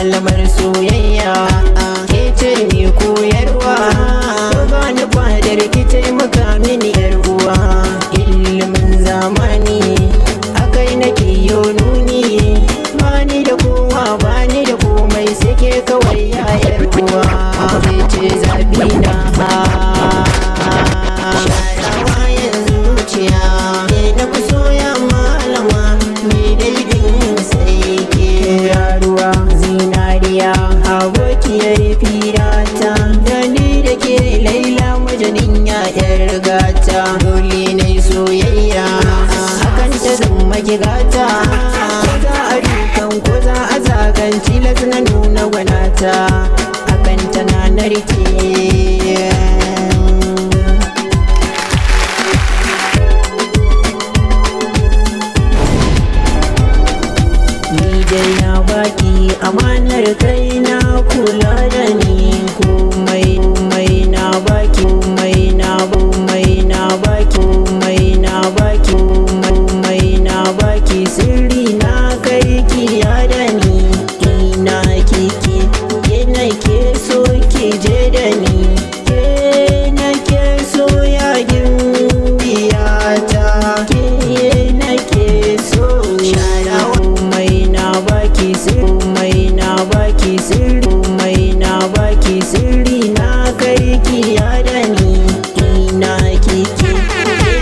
malamar soyayya, ke ce mai koyarwa, to bani fadar ki taimaka mini yar uwa. Ilimin zamani akai nake yo nuni, bani da kowa bani da komai sai ke kawai ya yar uwa. Ke ce zabi na sharawa yanzu zuciya, ke na fi soya malama mai daidin sai ke yaruwa. Zinariya abokiyar firata, da ni da ke Laila majanin ya'yar gata. Dole na soyayya akan ta zama gata, ko za a dukan ko za a zagan tilas na nuna gwanata, akan ta na narke. Dai na baki amanar kai na kula da ni, komai na baki, komai na baki, komai na baki, komai na baki. Sirri na kai kiya da ni, ina kiki ke nake so ki je da ni, ke nake so ya gimbiyata, ke nake so sharawa. Komai na baki sirri, komai na baki sirri na kai kiya da ni, ina kiki ke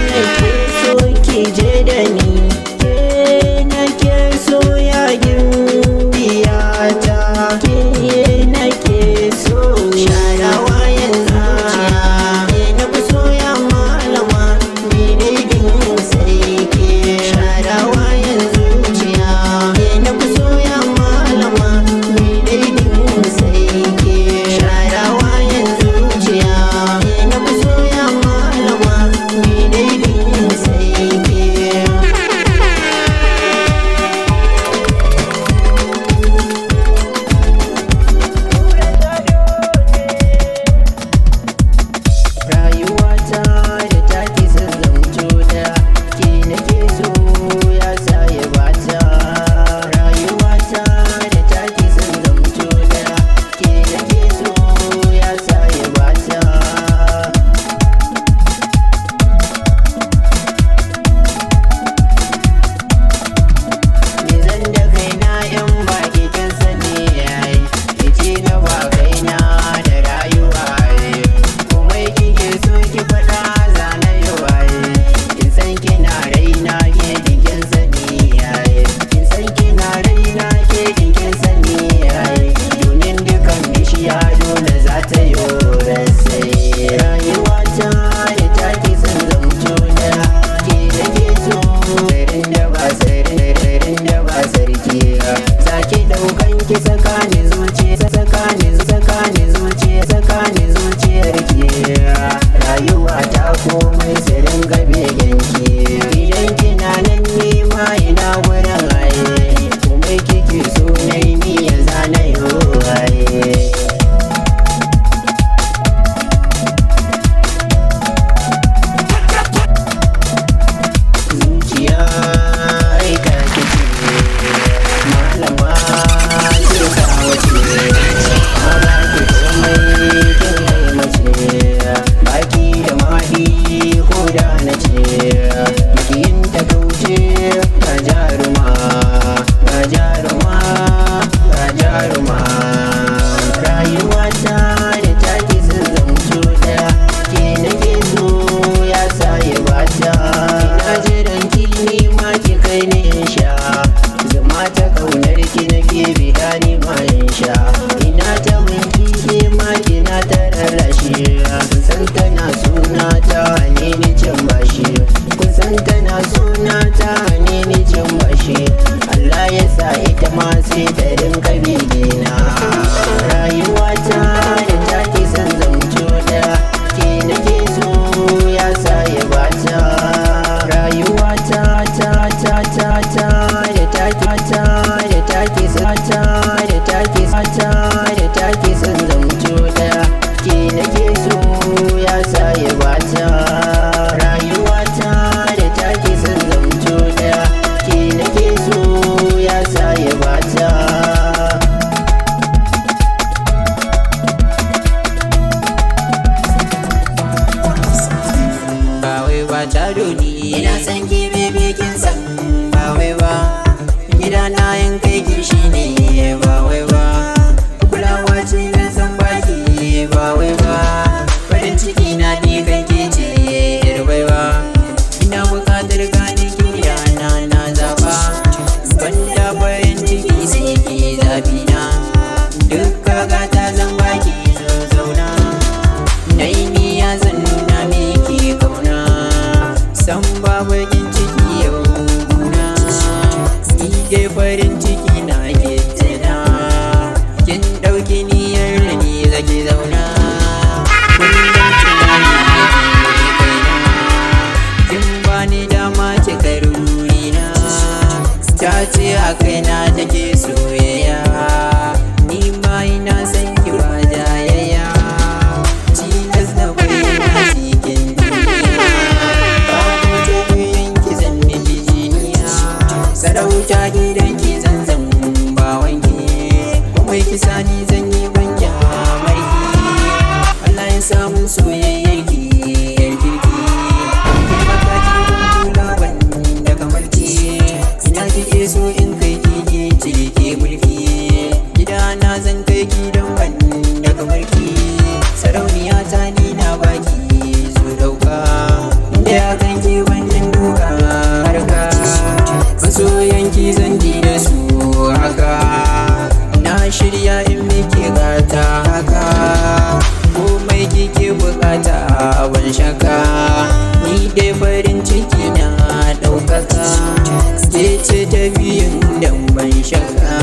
nake so ki je da ni, ke nake so ya gimbiyata, ke nake so sharawa yanzu zuciya, ke na fi soya malama mai daidin sai ke sharawa yanzu zuciya, ke na fi soya malama mai daidin sai ke sharawa yanzu zuciya, ke na fi soya malama mai daidin sai ke. Rayuwata da take son zamto da ke nake so ya sa ya bata. Rayuwata da take son zamto da ke nake so ya sa ya bata. Me zan da kaina in ba ke kin sani yayi, ki ce na ba kaina da rayuwa yayi. Komai kike so ki faɗa zana yi waye, kin san kina raina ke kin sani yayi, kin san kina raina ke kin sani yayi. Domin dukan bishiya dole za ta yi rasai. Rayuwata da take son zamto da ke nake so, sarin da ba sarki, sake ɗaukan ki sakani zuciya, sakani zuciyar ki. Rayuwa ta komai sirrin gabe yanki, idan kina nan ni ma ina wurin haye, komai kike so na yi niyya zana yi haye. Zuciya aika kici malama ce ka wace, ma ba ki komai kin kai mace, baki da mahi ko da na ce, bikin ta kauce ga jaruma, ga jaruma, ga jaruma. Rayuwata da take son zamto da ke nake so ya sa ya bata. Ina jiran ki ni ma ki kai ni in sha, zama ta kaunar ki nake bida ni ma in sha. Ina ta binki ke ma kina ta rarrashi, kun san tana suna ta ne ni can bashi, kun san tana suna ta ne ni can bashi. Allah ya sa ita ma sai ta rinka bigina. Rayuwata da take son zamto da ke nake so ya sa ya bata. Rayuwata ta da take son zamto da ke nake so ya sa ya bata. Rayuwata da take son zamto da ke nake so ya sa ya bata. ɗauka gata zan baki zauna. Nai niyya zan nuna miki kauna, san ba bakin ciki yau guna. Ni dai farin ciki na gittina, kin ɗauki niyyar da ni zaki zauna. Kullum tunani yake kaina, kin bani dama kika rurina. Ta ce a kaina take soyayya, ni ma ina san ki ba jayayya. Tilas na bayyana cikin duniya, babu tafiyan ki zan miki jiniya. Sarauta gidan ki zan bawanki, kuma ki sani zan yi ban kyamarki. Allah ya samun soyayyar ki yar kirki, kuma ka ci kulawan da kamar ki. Ina kike so in kai ki cike mulki, gidana zan kai ki don ban da kamar ki. Sarauniya ta ni na baki zo dauka, inda ya ganki wannan duka harka. Masoyanki zan ji da su haka, na shirya in miki gata haka. Komai kike bukata ban shaka, ni dai farin ciki na ɗaukaka. Ke ce tafiyin dan ban shaka.